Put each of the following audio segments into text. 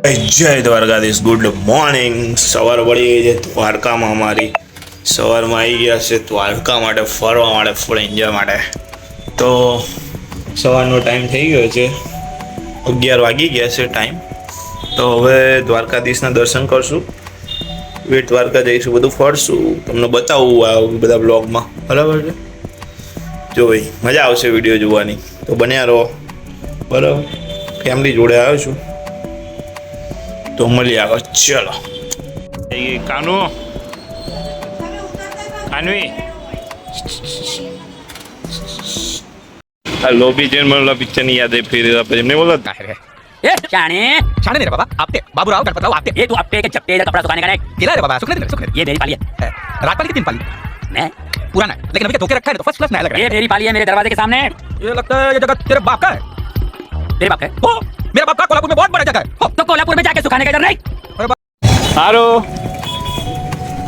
જય Dwarkadhish. Good morning. સવાર પડી ગઈ છે દ્વારકામાં. અમારી સવારમાં આવી ગયા છે દ્વારકા માટે ફરવા માટે, ફૂલ એન્જોય માટે. તો સવારનો ટાઈમ થઈ ગયો છે, 11 વાગી ગયા છે ટાઈમ. તો હવે દ્વારકાધીશના દર્શન કરશું, બેટ દ્વારકા જઈશું, બધું ફરશું, તમને બતાવું આ બધા બ્લોગમાં. બરાબર છે? જો ભાઈ મજા આવશે વિડીયો જોવાની, તો બન્યા રહો. બરાબર, ફેમિલી જોડે આવ્યો છું તો મળી આગળ. ચલો કાનુ, કાનવી लोबी जेन मतलब पिक्चर नहीं याद है, फिर हमने बोला ए शाने शाने नहीं रे बाबा, आपटे बाबूराव गणपतराव आपटे ये तू आपटे के चप्पे का कपड़ा सुखाने का नहीं गिला रे बाबा, सुखने ये मेरी पाली है। रात पाली की 3 पाली मैं पुराना है, लेकिन अभी धोके रखा है तो फर्स्ट क्लास नया लग रहा है। ये मेरी पाली है मेरे दरवाजे के सामने। ये लगता है ये जगह तेरे बाप का है। तेरे बाप का है? ओ मेरा बाप का कोल्हापुर में बहुत बड़ा जगह है। तो कोल्हापुर में जाके सुखाने का इधर नहीं। हारो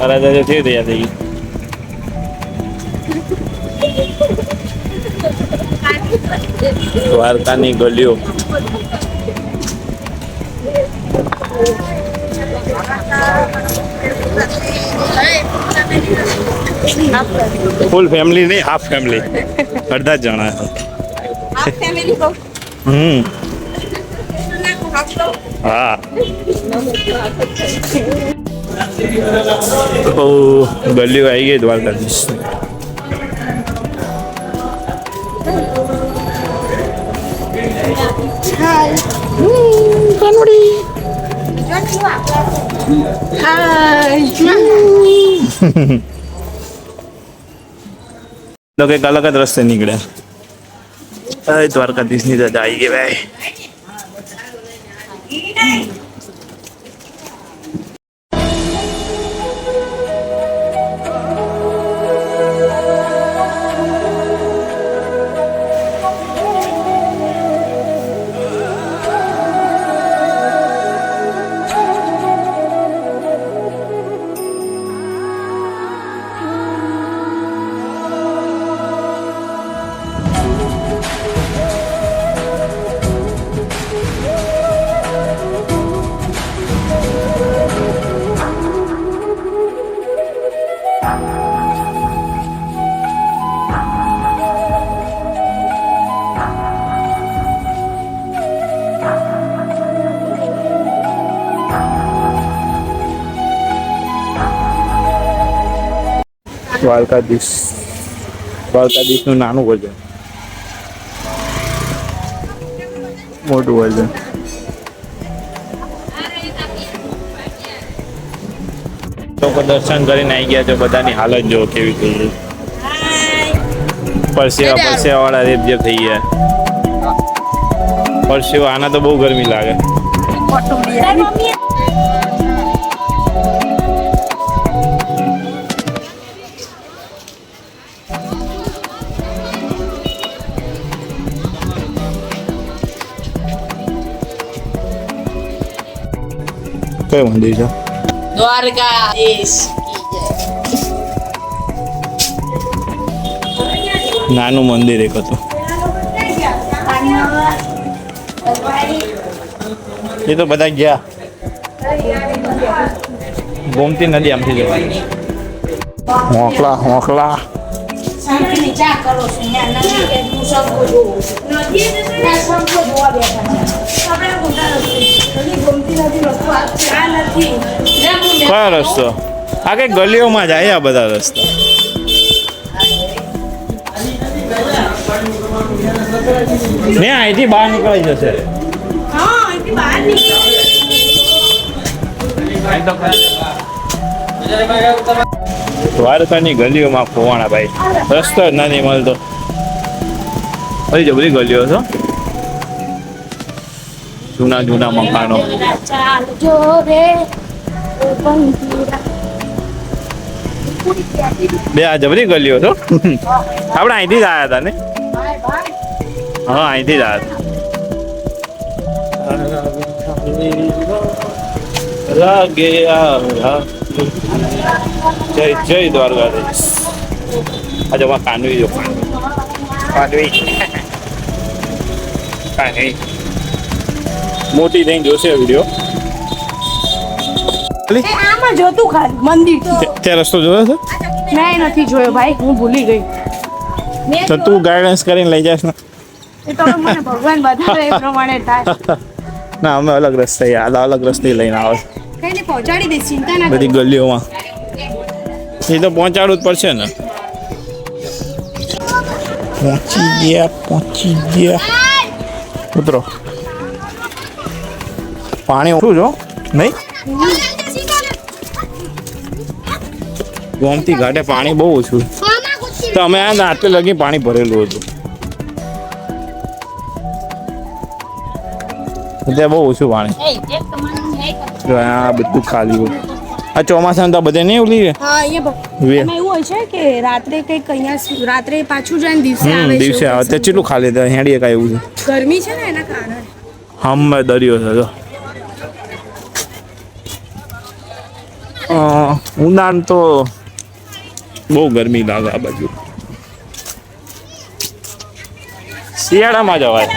अरे दादा थे दे याद है દ્વારકાની ગલીઓ. ફૂલ ફેમિલી નહીં, હાફ ફેમિલી, અડધા જ જણા. હા ગલીઓ આવી ગઈ દ્વારકાધીશ. Hi. Kanuri. Hi. તો કંઈક અલગ જ રસ્તે નીકળ્યા. દ્વારકાધીશની દાદા આવી ગઈ ભાઈ. દ્વારકાધીશનું નાનું વર્ઝન, મોટું વર્ઝન. લોકો દર્શન કરીને આવી ગયા છે, બધાની હાલત જો કેવી થઈ ગઈ. પરસેવા વાળા રેપ થઈ ગયા. પરસેવા આના તો બહુ ગરમી લાગે. કયું મંદિર છે? દ્વારકાધીશ. નાનું મંદિર એક હતું, એ તો બધા ગયા. ગોમતી નદી આમથી જવાની. મોકલા મોકલા શાંતિની ચા કરો છો યાર, નથી કે હું શંકો જોઉં નથી, ના શંકો જોવા બેઠા છે આપણે. ખોટા રસ્તે ગમતી નથી રસ્તો આ નથી. કયો રસ્તો? આ કઈ ગલીઓમાં જાય આ બધા રસ્તા. ને અહીંથી બહાર નીકળી જશે. હા અહીંથી બહાર દ્વારકાની ગલીઓમાં ખોવાણા ભાઈ, રસ્તો જ નથી મળતો. બધી ગલીઓ છો, જૂના જૂના મકાનો. બે આ જબરી ગલીઓ છો. આપણે અહીંથી જ આવ્યા હતા ને? હા અહીંથી જ આવ્યા હતા. જય જય દ્વારકાધીશ. આજે કાનવી જો, કાનવી કાંઈ નહીં, મોટી થઈને જોશે વિડીયો. આમાં જોતું ખાલી મંદિર ત્યાં રસ્તો જોયો છે મેં નથી જોયો ભાઈ, હું ભૂલી ગઈ. તો તું ગાઈડન્સ કરીને લઈ જાશ ને. એ તો મને ભગવાન બતાવે એ પ્રમાણે થાય. ના અમે અલગ રસ્તે અલગ રસ્તે લઈને આવે કઈ ને પહોંચાડી દે, ચિંતા ના બધી ગલીઓમાં. એ તો પહોંચાડવું જ પડશે ને. પહોંચી ગયા ઉતરો. પાણી ઓછું જો નહીં, ગોમતી ઘાટે પાણી બહુ ઓછું. તો અમે આ રાત્રે લગી પાણી ભરેલું હતું, ત્યાં બહુ ઓછું પાણી. આ બધું ખાલી હોય. આ ચોમાસામાં તો બધે નહીં ઉલી હા અહીંયા એવું હોય છે કે રાત્રે કંઈક અહીંયા રાત્રે પાછું જાય ને દિવસે આવે છે. દિવસે આવે ત્યાં કેટલું ખાલી થાય હેડીએ કાંઈ એવું છે. ગરમી છે ને એના કારણે હમ દરિયો છે તો ઉનાળામાં તો બહુ ગરમી લાગે આ બાજુ. શિયાળામાં જવાય.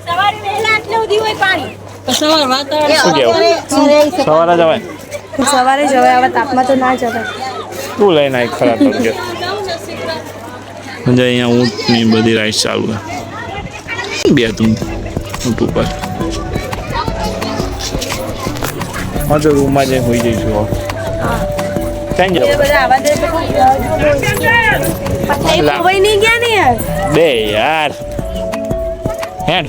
સવારે વહેલા આટલે સુધી હોય પાણી. શું કેવું સવારે જવાય? સવારે જવાય, આવા તાપમાં તો ના જવાય. તું લઈને આવી ખરાબ લાગે. અહીંયા ઊંટની બધી રાઈડ ચાલુ છે. બે તું ઊંટ ઉપર હા તો રૂમમાં જઈને હોઈ જઈશું. ક્યાં જાવ? નહીં ગયા ને યાર. બે યાર હેડ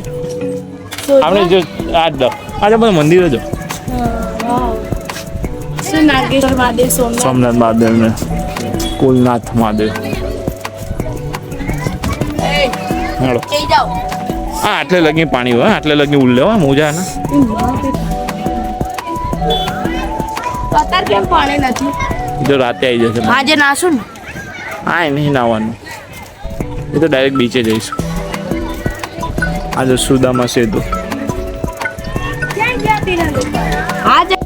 આપણે જો આજે બધા મંદિરો જો શું નાગેશ્વર મહાદેવ, સોમનાથ મહાદેવ ને કુલનાથ મહાદેવ. હેડો હા આટલે લગી પાણી હોય, આટલે લગી ઉલ્લે હોય મોજા ને. અત્યારે કેમ પાણી નથી? એ તો રાતે આવી જશે. આજે નાશું ને? હા નહીં નાવાનું, એ તો ડાયરેક્ટ બીચે જઈશું. આજે સુદામા સેતુ. આજે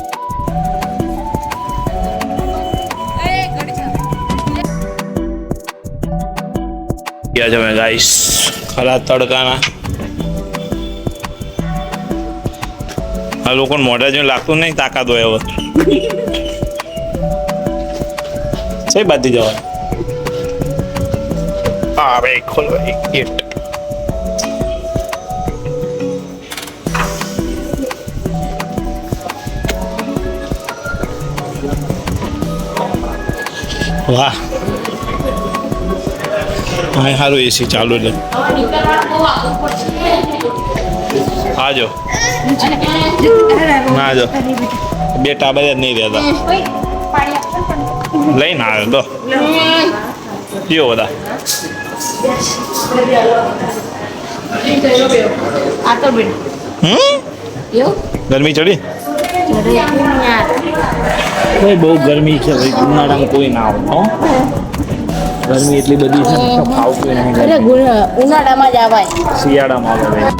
ગયા છે મેં ગાઈસ ખરા તડકાના. આ લોકોને મોઢા જેવું લાગતું નહીં તાકાત હોય હવે. સही બાજુ જવાનું. હા ભાઈ ખોલો એક ગેટ. વાહ હા સારું એસી ચાલુ છે. આજો ના જો બે ટાબર જ નહીં રહેતા. લઈને આવ્યો તો કયો બધા ગરમી ચડી ભાઈ બહુ ગરમી છે ભાઈ. ઉનાળામાં કોઈ ના આવે ગરમી એટલી બધી છે તો ખાવું કોઈ નહીં. ઉનાળામાં જ આવાય. શિયાળામાં આવે ભાઈ.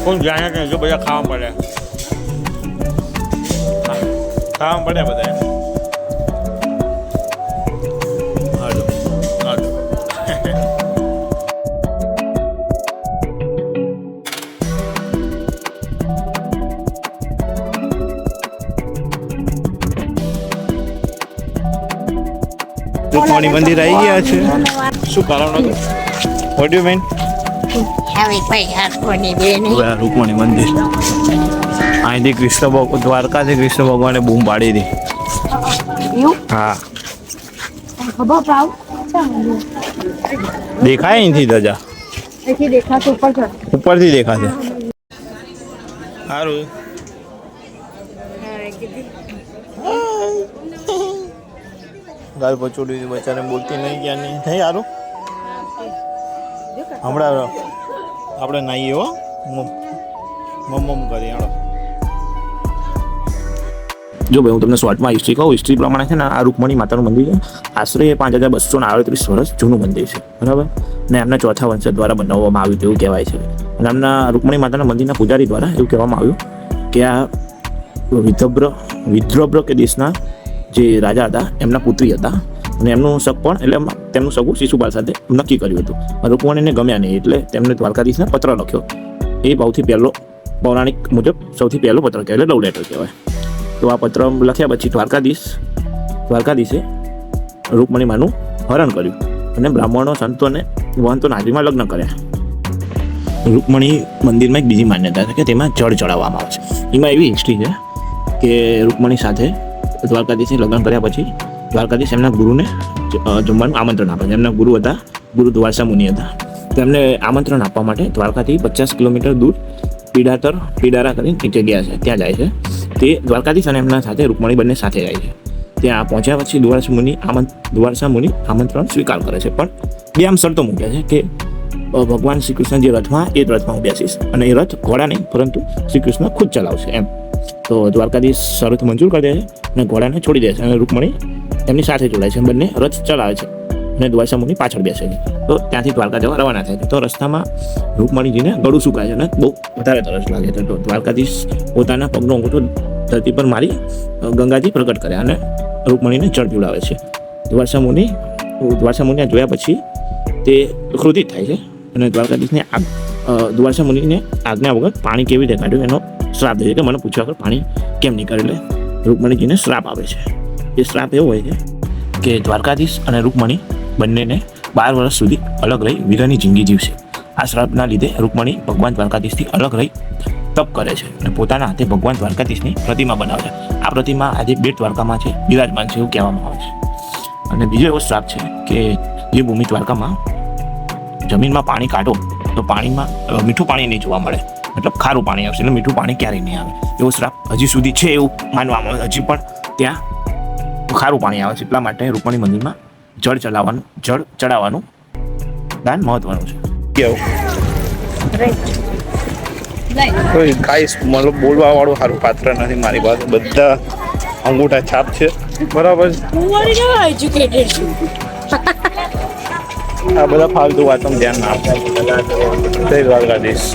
કોણ જાણે કે જો બધા ખાવા પડે બધા. હાલો હાલો રૂકમણી મંદિર આવી ગયા છે. શું કારણ હતું? What you mean? રૂકમણી મંદિર અહીંથી કૃષ્ણ ભગવાન દ્વારકાથી કૃષ્ણ ભગવાને બૂમ પાડી હતી. હા ખબર પાવ દેખાય અહીંથી ધજા દેખાતું ઉપરથી દેખાશે. સારું ગાલ પચોડી બચારે બોલતી નહીં ક્યાં નહીં થઈ. સારું હમણાં આપણે નાહીએ હો મમ્મ કરીએ. હાલો જો ભાઈ હું તમને શોર્ટમાં હિસ્ટ્રી કહું. હિસ્ટ્રી પ્રમાણે છે ને આ રૂકમણી માતાનું મંદિર છે આશરે 5238 વર્ષ જૂનું મંદિર છે બરાબર. ને એમના ચોથા વંશજ દ્વારા બનાવવામાં આવ્યું તેવું કહેવાય છે. અને એમના રૂકમણી માતાના મંદિરના પૂજારી દ્વારા એવું કહેવામાં આવ્યું કે આ વિદ્રબ્ર કે દેશના જે રાજા હતા એમના પુત્રી હતા અને એમનું શક પણ એટલે તેમનું સગું શિશુપાલ સાથે નક્કી કર્યું હતું. રૂકમણીને ગમ્યા નહીં એટલે તેમને દ્વારકાધીશને પત્ર લખ્યો. એ સૌથી પહેલો પૌરાણિક મુજબ સૌથી પહેલો પત્ર કહેવાય, એટલે લવ લેટર કહેવાય. તો આ પત્ર લખ્યા પછી દ્વારકાધીશે રૂકમણીમાનું હરણ કર્યું અને બ્રાહ્મણો, સંતો અને વહંતો હાજરીમાં લગ્ન કર્યા. રૂકમણી મંદિરમાં એક બીજી માન્યતા છે કે તેમાં જળ ચડાવવામાં આવે છે. એમાં એવી હિસ્ટ્રી છે કે રૂકમણી સાથે દ્વારકાધીશે લગ્ન કર્યા પછી દ્વારકાધીશ એમના ગુરુને જમવાનું આમંત્રણ આપે છે. એમના ગુરુ હતા ગુરુ દ્વારસા મુનિ હતા. તેમને આમંત્રણ આપવા માટે દ્વારકાથી 50 કિલોમીટર દૂર પીડારા કરીને એક જગ્યા છે, ત્યાં જાય છે. તે દ્વારકાધીશ અને એમના સાથે રૂકમણી બંને સાથે જાય છે. ત્યાં પહોંચ્યા પછી દ્વારસા મુનિ આમંત્રણ સ્વીકાર કરે છે, પણ બે આમ શરતો મૂક્યા છે કે ભગવાન શ્રી કૃષ્ણ જે રથમાં એ રથમાં હું બેસીશ અને એ રથ ઘોડા નહીં પરંતુ શ્રી કૃષ્ણ ખુદ ચલાવશે એમ. તો દ્વારકાધીશ શરત મંજૂર કરી દે છે અને ઘોડાને છોડી દે છે અને રૂકમણી એમની સાથે જોડાય છે. બંને રથ ચલાવે છે અને દ્વારસા મુનિ પાછળ બેસે છે. તો ત્યાંથી દ્વારકા જવા રવાના થાય છે. તો રસ્તામાં રૂકમણીજીને ગળું સુકાય છે અને બહુ વધારે તરસ લાગે છે. તો દ્વારકાધીશ પોતાના પગનો અંગૂઠો ધરતી પર મારી ગંગાજી પ્રગટ કર્યા અને રૂકમણીને જળ પીવડાવે છે. દ્વારસા મુનિને જોયા પછી તે ક્રોધિત થાય છે અને દ્વારસા મુનિને આજ્ઞા વગર પાણી કેવી રીતે કાઢ્યું એનો શ્રાપ દે છે કે મને પૂછ્યા વગર પાણી કેમ નહીં કાઢે. એટલે રૂકમણીજીને શ્રાપ આવે છે. એ શ્રાપ એવો હોય છે કે દ્વારકાધીશ અને રૂકમણી બંનેને 12 વર્ષ સુધી અલગ રહી વીરની જિંદગી જીવશે. આ શ્રાપના લીધે રૂકમણી ભગવાન દ્વારકાધીશથી અલગ રહી તપ કરે છે અને પોતાના હાથે ભગવાન દ્વારકાધીશની પ્રતિમા બનાવે છે. આ પ્રતિમા આજે બેટ દ્વારકામાં છે, બિરાજમાન છે એવું કહેવામાં આવે છે. અને બીજો એવો શ્રાપ છે કે જે ભૂમિ દ્વારકામાં જમીનમાં પાણી કાઢો તો પાણીમાં મીઠું પાણી નહીં જોવા મળે, મતલબ ખારું પાણી આવશે, એટલે મીઠું પાણી ક્યારેય નહીં આવે. એવો શ્રાપ હજી સુધી છે એવું માનવામાં આવે. હજી પણ ત્યાં ખારું પાણી આવે છે. એટલા માટે રૂકમણી મંદિરમાં જળ ચડાવવાનું દાન મહત્વનું છે. કોઈ ગાઈસ મતલબ બોલવા વાળું સારું પાત્ર નથી મારી પાસે. બધા અંગૂઠા છાપ છે, બરાબર. આ બધા ફાલતુ વાતો ધ્યાન ના આપતા. જય દ્વારકાધીશ.